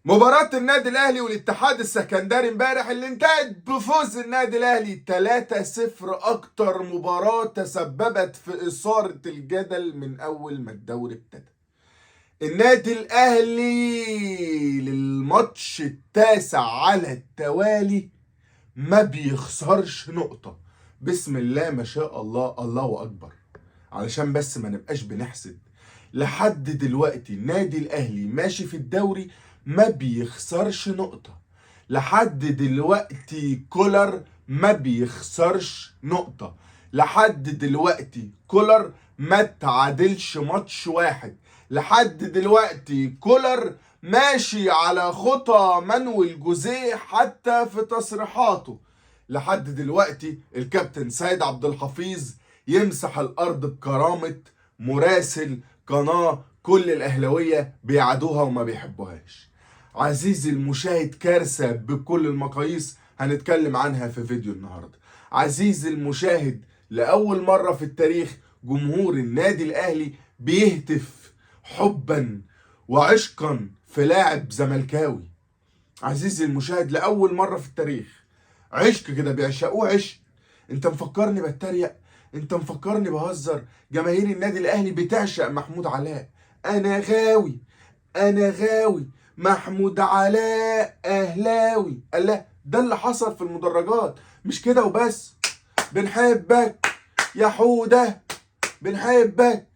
مباراة النادي الأهلي والاتحاد السكندري امبارح اللي انتهت بفوز النادي الأهلي 3-0. أكتر مباراة تسببت في إثارة الجدل من أول ما الدوري ابتدى. النادي الأهلي للماتش التاسع على التوالي ما بيخسرش نقطة. بسم الله ما شاء الله، الله أكبر. علشان بس ما نبقاش بنحسد، لحد دلوقتي النادي الاهلي ماشي في الدوري ما بيخسرش نقطة. لحد دلوقتي كولر ما بيخسرش نقطة. لحد دلوقتي كولر ما تعادلش ماتش واحد. لحد دلوقتي كولر ماشي على خطى مانويل جوزيه حتى في تصريحاته. لحد دلوقتي الكابتن سيد عبد الحفيظ يمسح الارض بكرامة مراسل قناة كل الاهلاوية بيعادوها وما بيحبوهاش. عزيزي المشاهد، كارثة بكل المقاييس هنتكلم عنها في فيديو النهاردة. عزيزي المشاهد، لأول مرة في التاريخ جمهور النادي الأهلي بيهتف حبا وعشقا في لاعب زملكاوي. عزيزي المشاهد، لأول مرة في التاريخ عشق كده بيعشقوه عشق. انت مفكرني بتريق؟ انت مفكرني بهزر؟ جماهير النادي الاهلي بتعشق محمود علاء. انا غاوي، انا غاوي محمود علاء اهلاوي. الله، ده اللي حصل في المدرجات. مش كده وبس، بنحبك يا حودة، بنحبك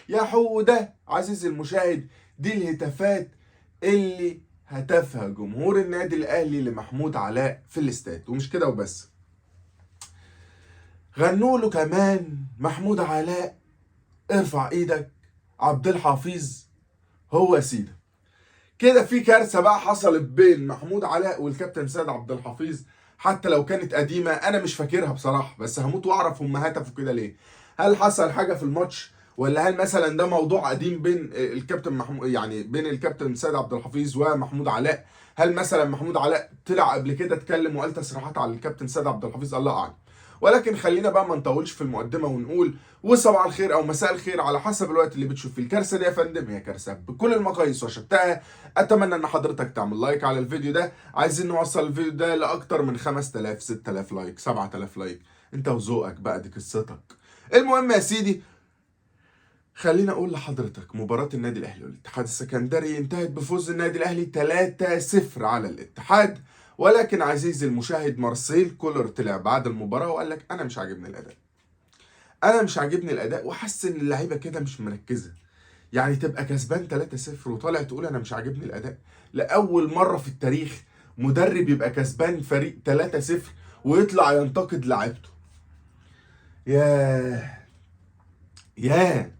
يا حودة. عزيزي المشاهد، دي الهتافات اللي هتفها جمهور النادي الاهلي لمحمود علاء في الاستاد. ومش كده وبس، غنوا له كمان محمود علاء ارفع ايدك، عبد الحفيظ هو سيدك. كده في كارثه بقى حصلت بين محمود علاء والكابتن سيد عبد الحفيظ. حتى لو كانت قديمه انا مش فاكرها بصراحه، بس هموت واعرف هم هتفوا كده ليه. هل حصل حاجه في الماتش، ولا هل مثلا ده موضوع قديم بين الكابتن محمود، يعني بين الكابتن سيد عبد الحفيظ ومحمود علاء؟ هل مثلا محمود علاء طلع قبل كده اتكلم وقال تصريحات على الكابتن سيد عبد الحفيظ؟ الله اعلم. ولكن خلينا بقى ما نطولش في المقدمه ونقول وصباح الخير او مساء الخير على حسب الوقت اللي بتشوف فيه. الكارثه دي يا فندم هي كارثه بكل المقاييس وشتاها. اتمنى ان حضرتك تعمل لايك على الفيديو ده. عايزين نوصل الفيديو ده لاكتر من 5000 6000 لايك 7000 لايك. انت وذوقك بقى، دي قصتك. المهم يا سيدي، خلينا اقول لحضرتك مباراة النادي الاهلي والاتحاد السكندري انتهت بفوز النادي الاهلي 3-0 على الاتحاد. ولكن عزيزي المشاهد، مارسيل كولر طلع بعد المباراة وقال لك انا مش عاجبني الاداء. انا مش عاجبني الاداء وحاسس ان اللعيبه كده مش مركزه. يعني تبقى كسبان 3-0 وطالع تقول انا مش عاجبني الاداء؟ لاول مره في التاريخ مدرب يبقى كسبان فريق 3-0 ويطلع ينتقد لاعيبته. ياه، ياه.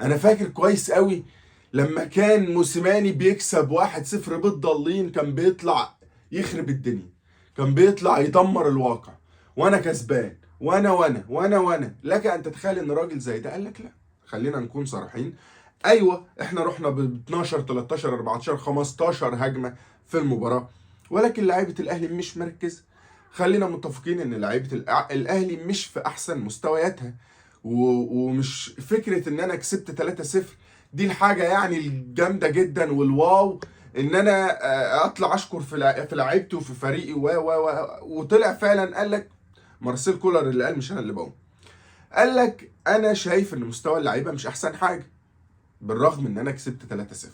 انا فاكر كويس قوي لما كان موسيماني بيكسب 1-0 بالضالين، كان بيطلع يخرب الدنيا، كان بيطلع يدمر الواقع. وانا كسبان، وانا لك ان تتخيل ان راجل زي ده قال لك لا. خلينا نكون صريحين، ايوه احنا رحنا ب 12 13 14 15 هجمه في المباراه، ولكن لعيبه الاهلي مش مركزه. خلينا متفقين ان لعيبه الاهلي مش في احسن مستوياتها. ومش فكره ان انا كسبت 3-0 دي الحاجه يعني الجامده جدا والواو ان انا اطلع اشكر في لعيبتي وفي فريقي وطلع فعلا قال لك مارسيل كولر اللي قال، مش انا اللي بقول. قال لك انا شايف ان مستوى اللعيبه مش احسن حاجه بالرغم ان انا كسبت 3-0.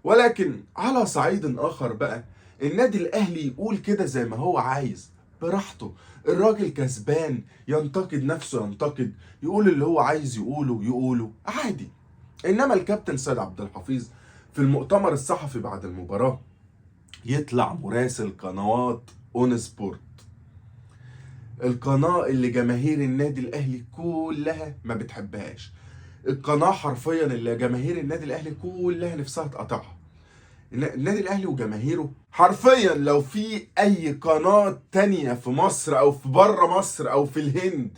ولكن على صعيد اخر بقى، النادي الاهلي يقول كده زي ما هو عايز براحته. الراجل كسبان، ينتقد نفسه ينتقد، يقول اللي هو عايز يقوله عادي. انما الكابتن سيد عبد الحفيظ في المؤتمر الصحفي بعد المباراة يطلع مراسل قنوات اون سبورت، القناة اللي جماهير النادي الاهلي كلها ما بتحبهاش، القناة حرفيا اللي جماهير النادي الاهلي كلها نفسها تقطعها. النادي الاهلي وجماهيره حرفيا لو في اي قناة تانية في مصر او في بره مصر او في الهند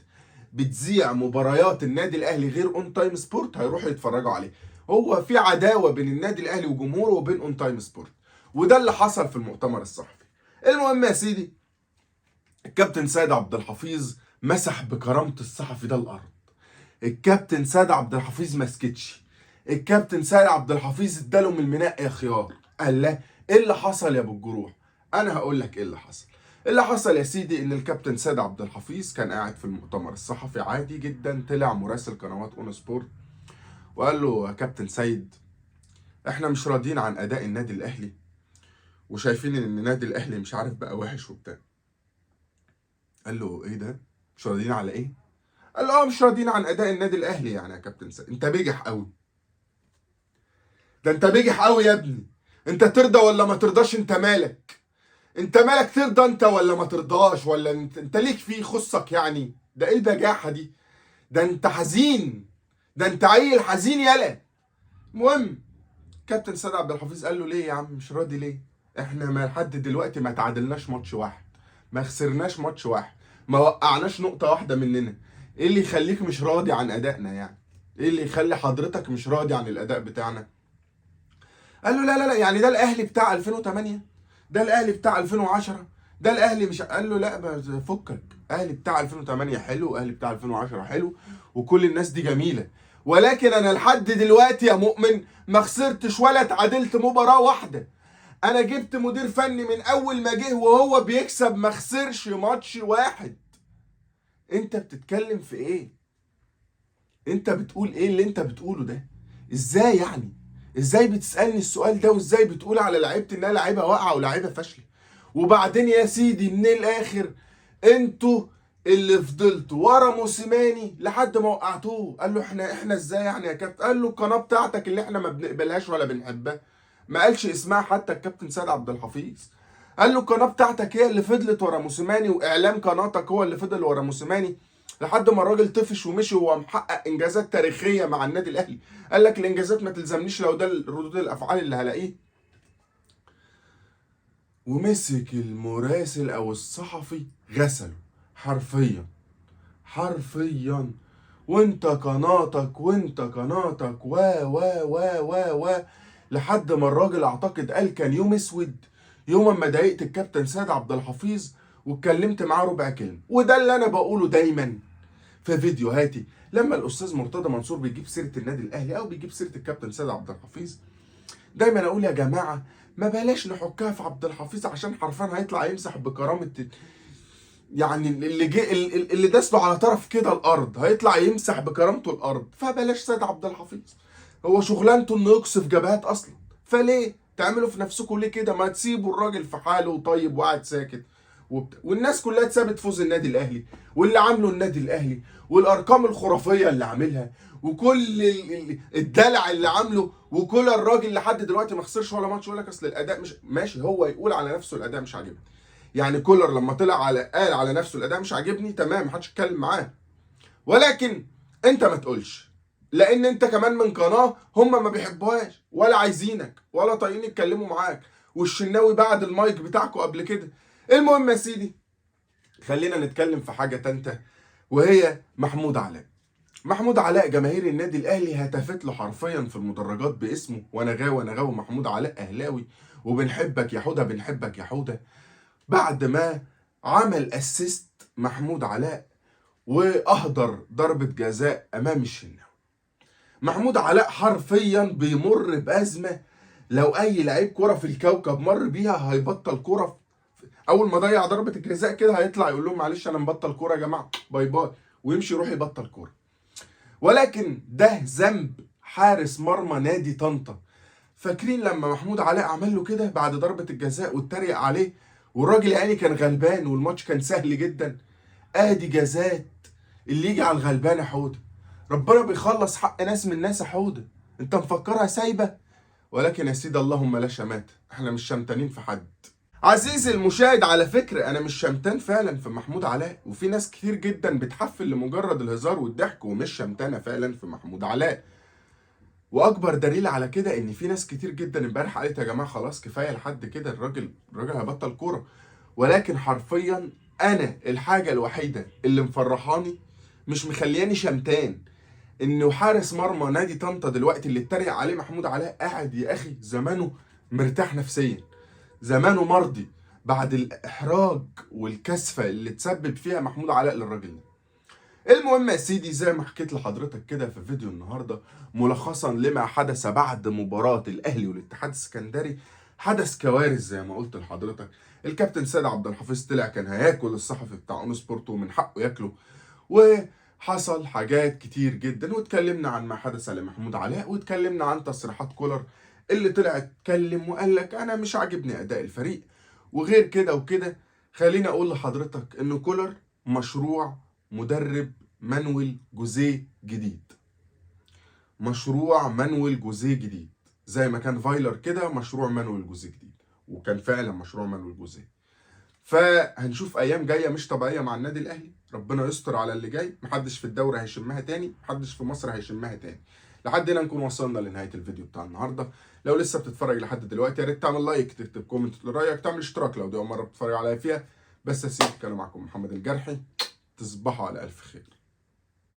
بتذيع مباريات النادي الاهلي غير اون تايم سبورت هيروحوا يتفرجوا عليه. هو في عداوة بين النادي الاهلي وجمهوره وبين اون تايم سبورت، وده اللي حصل في المؤتمر الصحفي. المهم يا سيدي، الكابتن سيد عبد الحفيظ مسح بكرامة الصحفي ده الارض. الكابتن سيد عبد الحفيظ ما سكتش. الكابتن سيد عبد الحفيظ اداله من المناء يا خيار. قال لا، ايه اللي حصل يا ابو الجروح؟ انا هقول لك ايه اللي حصل. اللي حصل يا سيدي ان الكابتن سيد عبد الحفيظ كان قاعد في المؤتمر الصحفي عادي جدا، طلع مراسل قنوات اون سبورت وقال له: يا كابتن سيد، احنا مش راضيين عن اداء النادي الاهلي، وشايفين ان النادي الاهلي مش عارف بقى وحش وبتاع. قال له: ايه ده؟ مش راضيين على ايه؟ قال له: مش راضيين عن اداء النادي الاهلي. يعني يا كابتن سيد انت بجح قوي، ده انت بجح قوي يا ابني. انت ترضى ولا ما ترضاش؟ انت مالك؟ انت مالك ترضى انت ولا ما ترضاش؟ ولا انت ليك فيه يخصك يعني؟ ده ايه البجاحه دي؟ ده انت حزين، ده انت عيل حزين يالا. المهم كابتن سيد عبد الحفيظ قال له: ليه يا عم مش راضي ليه؟ احنا ما لحد دلوقتي ما تعادلناش ماتش واحد، ما خسرناش ماتش واحد، ما وقعناش نقطه واحده مننا. ايه اللي يخليك مش راضي عن ادائنا يعني؟ ايه اللي يخلي حضرتك مش راضي عن الاداء بتاعنا؟ قال له: لا لا لا، يعني ده الاهلي بتاع 2008، ده الاهلي بتاع 2010، ده الاهلي مش. قال له: لا فكك، اهلي بتاع 2008 حلو واهلي بتاع 2010 حلو وكل الناس دي جميله، ولكن انا لحد دلوقتي يا مؤمن ما خسرتش ولا اتعادلت مباراه واحده. انا جبت مدير فني من اول ما جه وهو بيكسب، ما خسرش ماتش واحد. انت بتتكلم في ايه؟ انت بتقول ايه اللي انت بتقوله ده؟ ازاي يعني؟ ازاي بتسألني السؤال ده؟ وازاي بتقول على لعيبه انها لعيبه واقعه ولاعيبه فاشله؟ وبعدين يا سيدي من الاخر، انتوا اللي فضلتوا ورا موسيماني لحد ما وقعتوه. قال له: احنا ازاي يعني يا كابتن؟ قال له: القناه بتاعتك اللي احنا ما بنقبلهاش ولا بنحبها. ما قالش اسمها حتى الكابتن سيد عبد الحفيظ. قال له: القناه بتاعتك هي اللي فضلت ورا موسيماني، واعلام قناتك هو اللي فضل ورا موسيماني لحد ما الراجل طفش ومشي وهو محقق انجازات تاريخيه مع النادي الاهلي. قال لك: الانجازات ما تلزمنيش لو ده ردود الافعال اللي هلاقيه. ومسك المراسل او الصحفي غسله حرفيا، حرفيا. وانت قناتك و لحد ما الراجل اعتقد قال كان يوم اسود يوم ما ضايقت الكابتن سيد عبد الحفيظ واتكلمت معاه ربع كلمه. وده اللي انا بقوله دايما في فيديوهاتي لما الاستاذ مرتضى منصور بيجيب سيره النادي الاهلي او بيجيب سيره الكابتن سيد عبد الحفيظ. دايما اقول: يا جماعه ما بلاش نحكها في عبد الحفيظ، عشان حرفيا هيطلع يمسح بكرامه، يعني اللي جه اللي داس له على طرف كده الارض هيطلع يمسح بكرامته الارض. فبلاش سيد عبد الحفيظ، هو شغلانته انه يقصف جبهات اصلا. فليه تعملوا في نفسكم ليه كده؟ ما تسيبوا الراجل في حاله وطيب وقاعد ساكت والناس كلها تثبت فوز النادي الاهلي واللي عامله النادي الاهلي والارقام الخرافيه اللي عاملها وكل الدلع اللي عامله، وكل الراجل لحد دلوقتي ما خسرش ولا ماتش. يقول لك اصل الاداء مش ماشي، هو يقول على نفسه الاداء مش عاجبني. يعني كولر لما طلع قال على نفسه الاداء مش عاجبني، تمام، محدش يتكلم معاه، ولكن انت ما تقولش، لان انت كمان من قناه هم ما بيحبوهاش ولا عايزينك ولا طايقين يتكلموا معاك، والشناوي بعد المايك بتاعكوا قبل كده. المهم يا سيدي، خلينا نتكلم في حاجه تانته، وهي محمود علاء. محمود علاء جماهير النادي الاهلي هتفت له حرفيا في المدرجات باسمه: وانا غاوي محمود علاء اهلاوي وبنحبك يا حوده، بنحبك يا حوده. بعد ما عمل اسيست محمود علاء واهدر ضربة جزاء امام الشناوي. محمود علاء حرفيا بيمر بازمة لو اي لعيب كرة في الكوكب مر بيها هيبطل كرة. اول ما ضيع ضربة الجزاء كده هيطلع يقول لهم: معلش انا مبطل كرة يا جماعة، باي باي، ويمشي يروح يبطل كرة. ولكن ده ذنب حارس مرمى نادي طنطا. فاكرين لما محمود علاء عمل له كده بعد ضربة الجزاء واتريق عليه، والراجل يعني كان غلبان والماتش كان سهل جدا؟ ادي جزات اللي يجي على الغلبان يا حوده. ربنا بيخلص حق ناس من ناس يا حوده، انت مفكرها سايبه؟ ولكن يا سيدي اللهم لا شمات، احنا مش شمتانين في حد. عزيزي المشاهد، على فكرة انا مش شمتان فعلا في محمود علاء، وفي ناس كتير جدا بتحفل لمجرد الهزار والضحك ومش شمتانة فعلا في محمود علاء. واكبر دليل على كده ان في ناس كتير جدا امبارح قالت: يا جماعه خلاص كفايه لحد كده، الراجل هيبطل كوره. ولكن حرفيا انا الحاجه الوحيده اللي مفرحاني مش مخلياني شمتان انه حارس مرمى نادي طنطا دلوقتي اللي اتريق عليه محمود علاء قاعد يا اخي زمانه مرتاح نفسيا، زمانه مرضي بعد الاحراج والكسفه اللي تسبب فيها محمود علاء للراجل ده. المهم يا سيدي، زي ما حكيت لحضرتك كده في فيديو النهارده ملخصا لما حدث بعد مباراة الاهلي والاتحاد السكندري، حدث كوارث زي ما قلت لحضرتك. الكابتن سيد عبد الحفيظ طلع كان هياكل الصحفي بتاع اون سبورت ومن حقه ياكله، وحصل حاجات كتير جدا، واتكلمنا عن ما حدث لمحمود علاء، واتكلمنا عن تصريحات كولر اللي طلع اتكلم وقال لك انا مش عاجبني اداء الفريق وغير كده وكده. خليني اقول لحضرتك ان كولر مشروع مدرب مانويل جوزيه جديد، مشروع مانويل جوزيه جديد، زي ما كان فايلر كده مشروع مانويل جوزيه جديد، وكان فعلا مشروع مانويل جوزيه. فهنشوف ايام جايه مش طبيعيه مع النادي الاهلي، ربنا يستر على اللي جاي، محدش في الدوري هيشمها تاني، محدش في مصر هيشمها تاني. لحد هنا نكون وصلنا لنهايه الفيديو بتاع النهارده. لو لسه بتتفرج لحد دلوقتي يا ريت تعمل لايك، تكتب كومنت رايك، تعمل اشتراك لو دي اول مره بتتفرج عليا فيها. بس اسيبك، كان معكم محمد الجرحي، تصبحوا على الف خير.